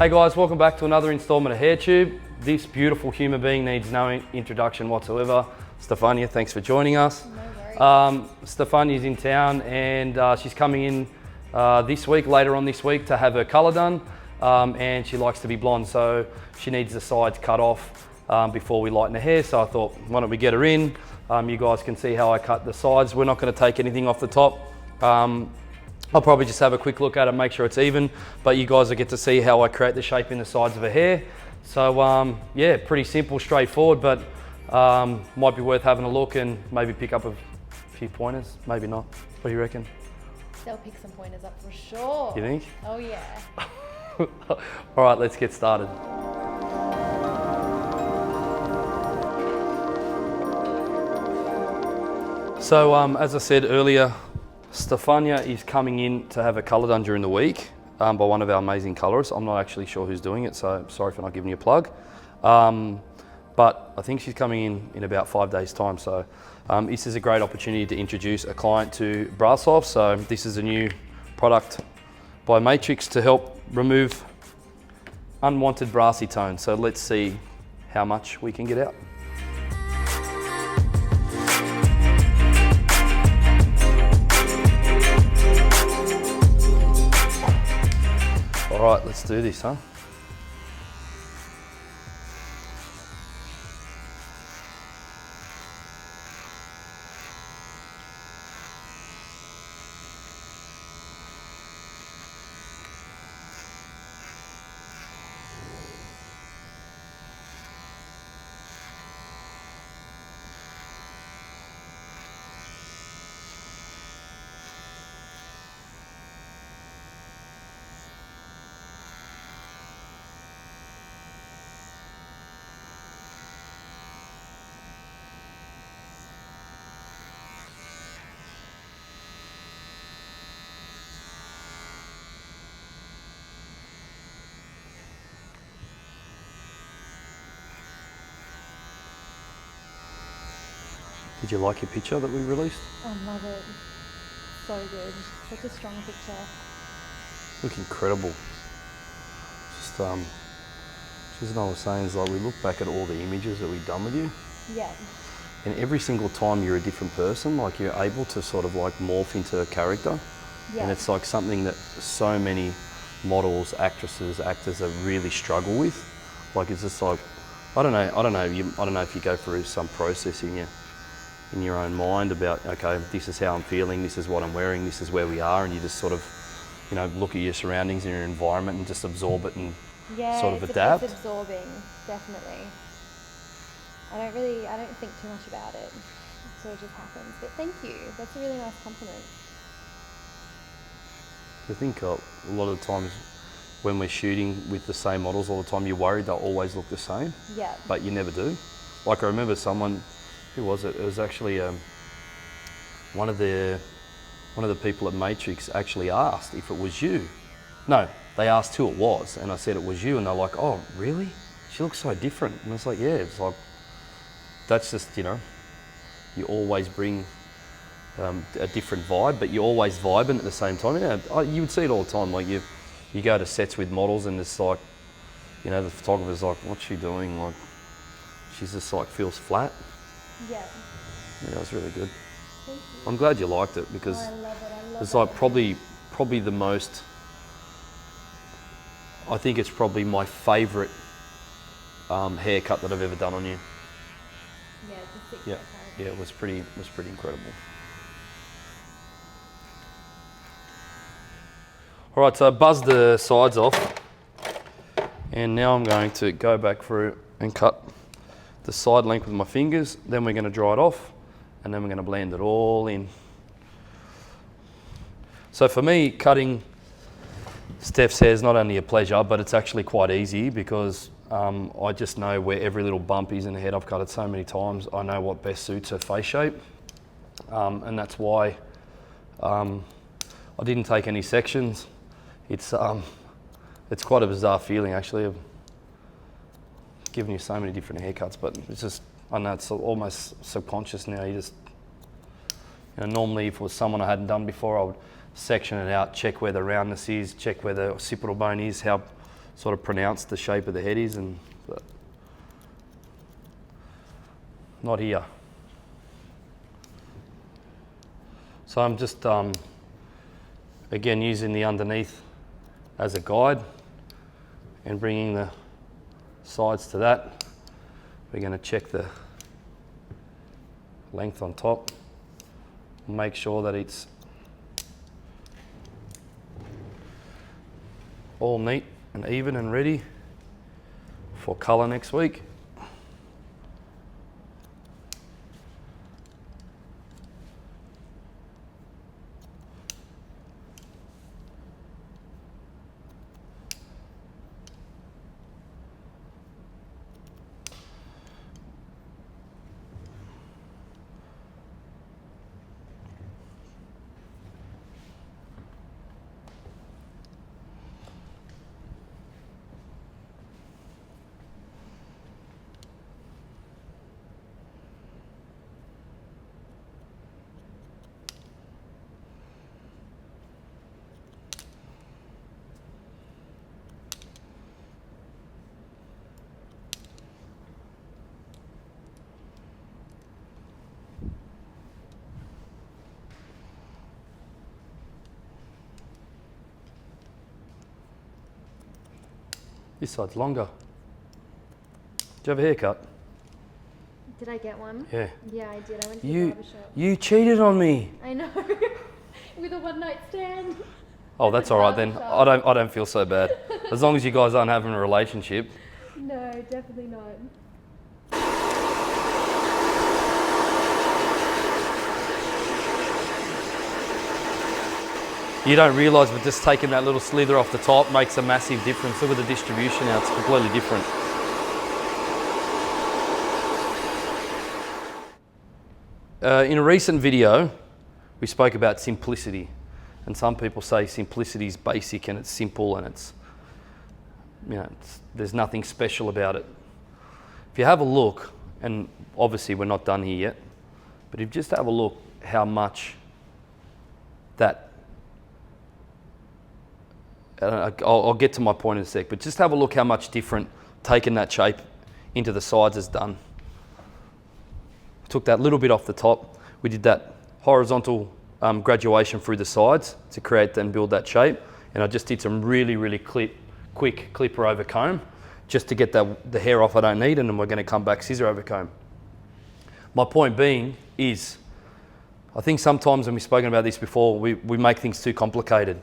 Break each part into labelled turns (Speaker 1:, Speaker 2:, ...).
Speaker 1: Hey guys, welcome back to another installment of HairTube. This beautiful human being needs no introduction whatsoever. Stefania, thanks for joining us.
Speaker 2: No worries.
Speaker 1: Stefania's in town and she's coming in later on this week to have her colour done, and she likes to be blonde, so she needs the sides cut off before we lighten her hair. So I thought, why don't we get her in? You guys can see how I cut the sides. We're not going to take anything off the top. I'll probably just have a quick look at it, make sure it's even, but you guys will get to see how I create the shape in the sides of her hair. So yeah, pretty simple, straightforward, but might be worth having a look and maybe pick up a few pointers, maybe not. What do you reckon?
Speaker 2: They'll pick some pointers up for sure.
Speaker 1: You think?
Speaker 2: Oh yeah.
Speaker 1: All right, let's get started. So as I said earlier, Stefania is coming in to have a colour done during the week by one of our amazing colourists. I'm not actually sure who's doing it, so sorry for not giving you a plug. But I think she's coming in about 5 days' time. So this is a great opportunity to introduce a client to Brasoft. So this is a new product by Matrix to help remove unwanted brassy tones. So let's see how much we can get out. All right, let's do this, huh? Did you like your picture that we released?
Speaker 2: I love it. So good. Such a strong picture.
Speaker 1: Look incredible. Just what I was saying is, like, we look back at all the images that we've done with you.
Speaker 2: Yeah.
Speaker 1: And every single time you're a different person, like you're able to sort of like morph into a character.
Speaker 2: Yeah.
Speaker 1: And it's like something that so many models, actresses, actors really struggle with. Like it's just like, I don't know if you go through some process in your own mind about, okay, this is how I'm feeling, this is what I'm wearing, this is where we are, and you just sort of, you know, look at your surroundings and your environment and just absorb it and sort of adapt.
Speaker 2: It's absorbing, definitely. I don't think too much about it. It sort of just happens. But thank you. That's a really nice compliment.
Speaker 1: I think a lot of the times when we're shooting with the same models all the time, you're worried they'll always look the same.
Speaker 2: Yeah.
Speaker 1: But you never do. Like I remember someone, who was it? It was actually one of the people at Matrix actually asked if it was you. No, they asked who it was, and I said it was you, and they're like, "Oh, really? She looks so different." And it's like, yeah, it's like that's just, you know, you always bring a different vibe, but you're always vibing at the same time. You know, you would see it all the time. Like you go to sets with models, and it's like, you know, the photographer's like, "What's she doing?" Like she's just like feels flat.
Speaker 2: Yeah.
Speaker 1: Yeah, that was really good.
Speaker 2: Thank you.
Speaker 1: I'm glad you liked it because
Speaker 2: I love it. I love
Speaker 1: it's
Speaker 2: it.
Speaker 1: like probably the most, I think it's probably my favourite haircut that I've ever done on you.
Speaker 2: Yeah, it's a 6
Speaker 1: Yeah,
Speaker 2: hair
Speaker 1: yeah, it was pretty incredible. All right, so I buzzed the sides off, and now I'm going to go back through and cut the side length with my fingers. Then we're going to dry it off, and then we're going to blend it all in. So for me, cutting Steph's hair is not only a pleasure, but it's actually quite easy because I just know where every little bump is in the head. I've cut it so many times. I know what best suits her face shape, and that's why I didn't take any sections. It's quite a bizarre feeling actually of giving you so many different haircuts, but it's just, I know it's almost subconscious now. You just, you know, normally if it was someone I hadn't done before, I would section it out, check where the roundness is, check where the occipital bone is, how sort of pronounced the shape of the head is, but not here. So I'm just, again, using the underneath as a guide and bringing the sides to that. We're going to check the length on top, make sure that it's all neat and even and ready for colour next week. This side's longer. Do you have a haircut?
Speaker 2: Did I get one?
Speaker 1: Yeah.
Speaker 2: Yeah, I did. I went to the barber shop.
Speaker 1: You cheated on me.
Speaker 2: I know. With a one-night stand.
Speaker 1: Oh, that's all right then. I don't feel so bad. As long as you guys aren't having a relationship.
Speaker 2: No, definitely not.
Speaker 1: You don't realise, but just taking that little slither off the top makes a massive difference. Look at the distribution now, it's completely different. In a recent video, we spoke about simplicity. And some people say simplicity is basic and it's simple and it's, there's nothing special about it. If you have a look, and obviously we're not done here yet, but if you just have a look how much that, I'll get to my point in a sec, but just have a look how much different taking that shape into the sides has done. Took that little bit off the top. We did that horizontal graduation through the sides to create and build that shape. And I just did some really quick clipper over comb just to get the hair off I don't need, and then we're going to come back scissor over comb. My point being is, I think sometimes, and we've spoken about this before, we make things too complicated.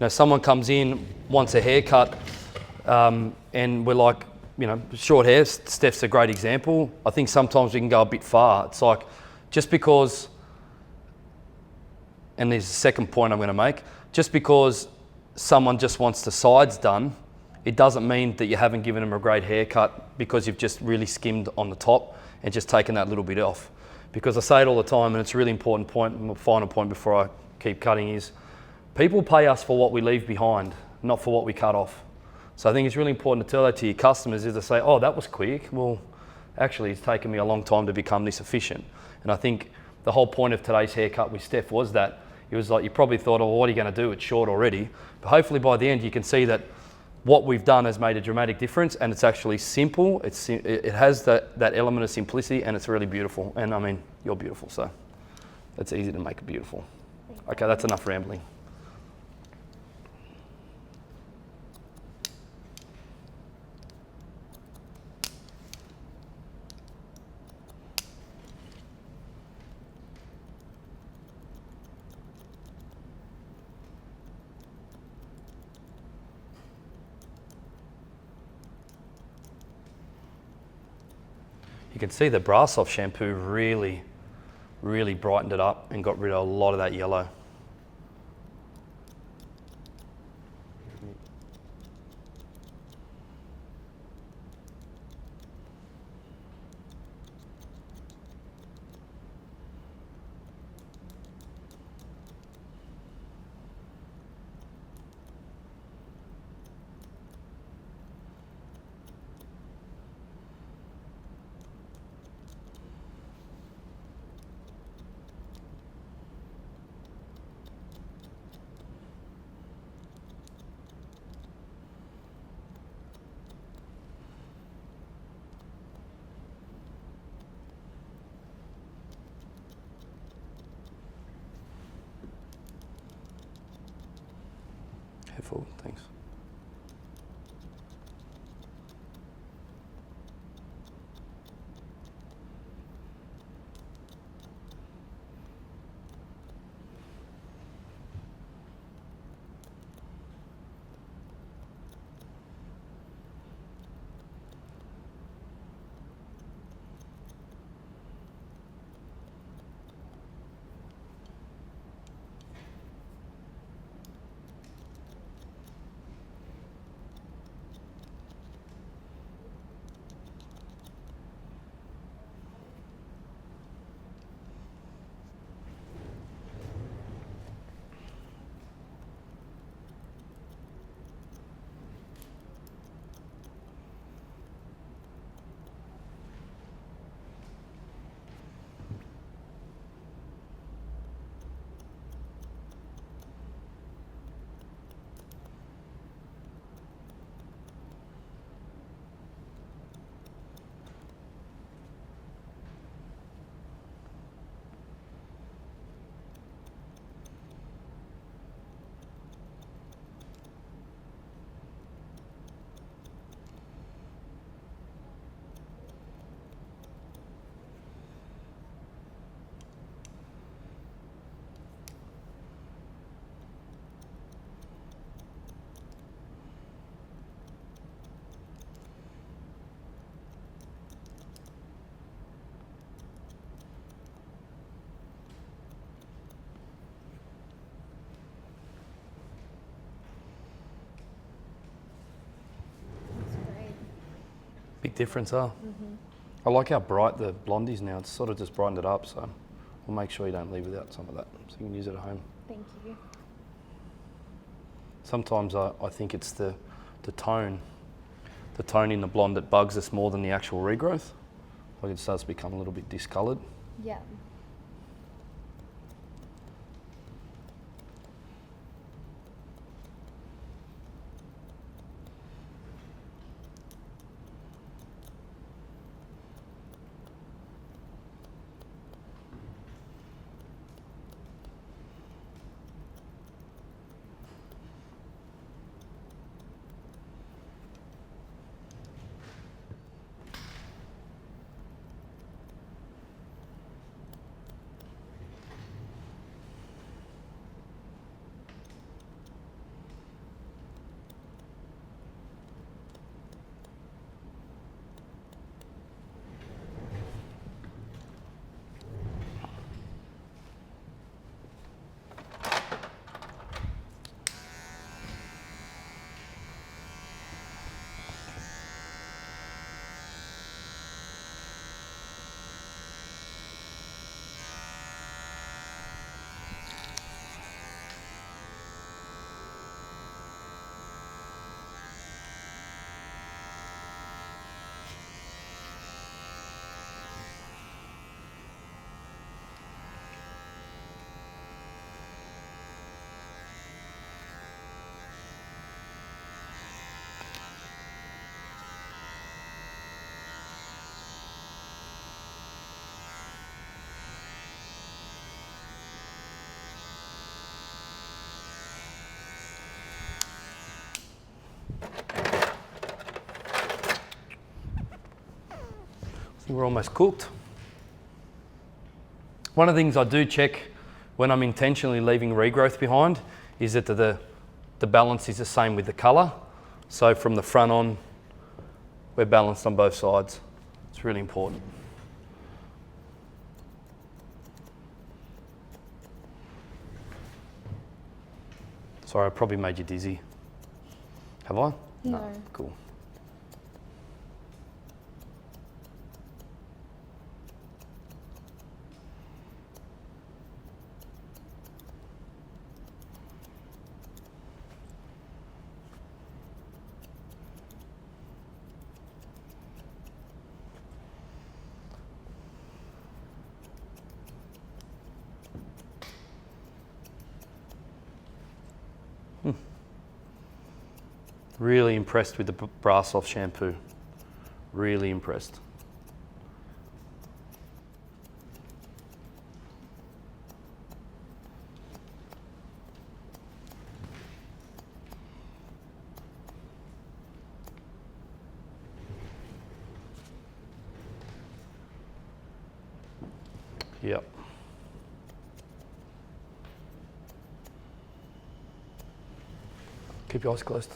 Speaker 1: Someone comes in, wants a haircut, and we're like, short hair, Steph's a great example. I think sometimes we can go a bit far. It's like, just because, and there's a second point I'm going to make, just because someone just wants the sides done, it doesn't mean that you haven't given them a great haircut because you've just really skimmed on the top and just taken that little bit off. Because I say it all the time, and it's a really important point, and my final point before I keep cutting is, people pay us for what we leave behind, not for what we cut off. So I think it's really important to tell that to your customers, is to say, oh, that was quick. Well, actually, it's taken me a long time to become this efficient. And I think the whole point of today's haircut with Steph was that it was like, you probably thought, oh, what are you going to do? It's short already. But hopefully by the end, you can see that what we've done has made a dramatic difference, and it's actually simple. It has that element of simplicity, and it's really beautiful. And I mean, you're beautiful, so it's easy to make it beautiful. Okay, that's enough rambling. You can see the Brass Off shampoo really brightened it up and got rid of a lot of that yellow. Careful, thanks. Big difference, huh? I like how bright the blonde is now. It's sort of just brightened it up, so we'll make sure you don't leave without some of that, so you can use it at home.
Speaker 2: Thank you.
Speaker 1: Sometimes I think it's the tone in the blonde that bugs us more than the actual regrowth. Like it starts to become a little bit discoloured.
Speaker 2: Yeah.
Speaker 1: We're almost cooked. One of the things I do check when I'm intentionally leaving regrowth behind is that the balance is the same with the colour. So from the front on, we're balanced on both sides. It's really important. Sorry, I probably made you dizzy. Have I?
Speaker 2: No.
Speaker 1: Cool. Really impressed with the Brass Off shampoo. Really impressed. Yep. Keep your eyes closed.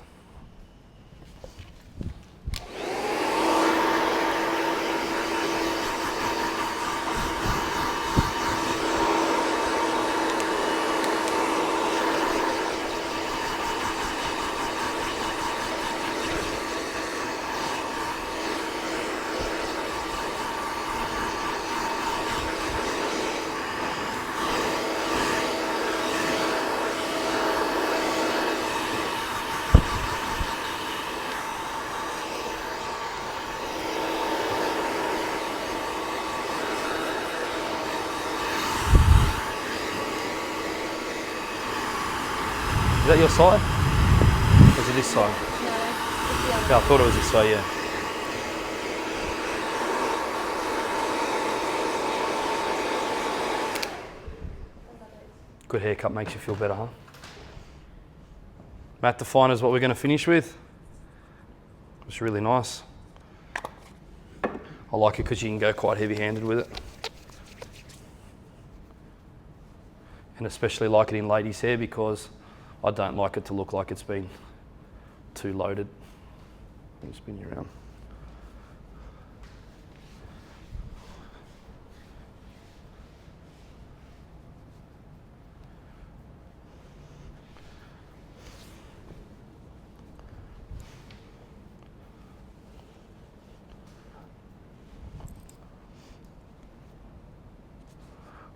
Speaker 1: Is that your side? Or is it this side?
Speaker 2: No, it's the other.
Speaker 1: Yeah, I thought it was this way, yeah. Good haircut makes you feel better, huh? Matte definer is what we're going to finish with. It's really nice. I like it because you can go quite heavy-handed with it. And especially like it in ladies' hair because I don't like it to look like it's been too loaded. Let me spin you around.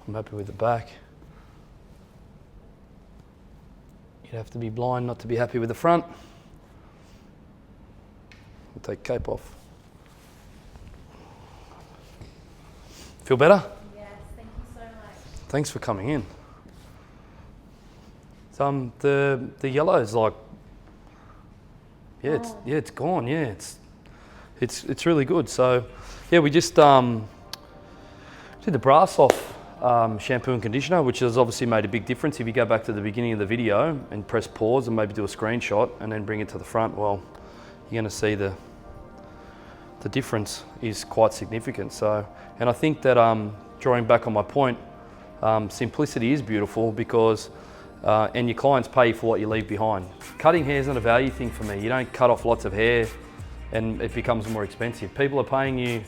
Speaker 1: I'm happy with the back. You'd have to be blind not to be happy with the front. I'll take cape off. Feel better?
Speaker 2: Yes, thank you so much.
Speaker 1: Thanks for coming in. The yellow is like, yeah, it's gone. Yeah, it's really good. So, yeah, we just did the brass off. Shampoo and conditioner, which has obviously made a big difference. If you go back to the beginning of the video and press pause and maybe do a screenshot and then bring it to the front, well, you're going to see the difference is quite significant. So, and I think that drawing back on my point, simplicity is beautiful because, and your clients pay for what you leave behind. Cutting hair is not a value thing for me. You don't cut off lots of hair and it becomes more expensive. People are paying you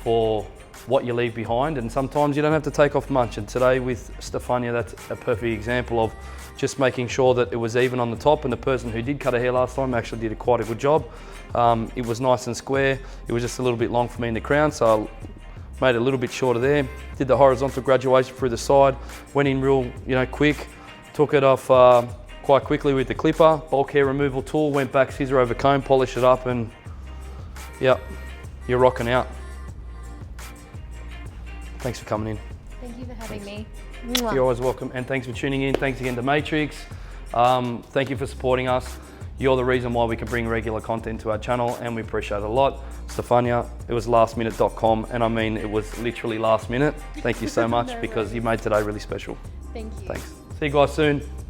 Speaker 1: for what you leave behind, and sometimes you don't have to take off much. And today with Stefania, that's a perfect example of just making sure that it was even on the top, and the person who did cut her hair last time actually did quite a good job. It was nice and square. It was just a little bit long for me in the crown, so I made it a little bit shorter there. Did the horizontal graduation through the side, went in real, quick, took it off quite quickly with the clipper, bulk hair removal tool, went back, scissor over comb, polished it up, and yeah, you're rocking out. Thanks for coming in.
Speaker 2: Thank you for having me.
Speaker 1: You're always welcome, and thanks for tuning in. Thanks again to Matrix. Thank you for supporting us. You're the reason why we can bring regular content to our channel, and we appreciate it a lot. Stefania, it was lastminute.com, and I mean, it was literally last minute. Thank you so much because you made today really special.
Speaker 2: Thank you.
Speaker 1: Thanks. See you guys soon.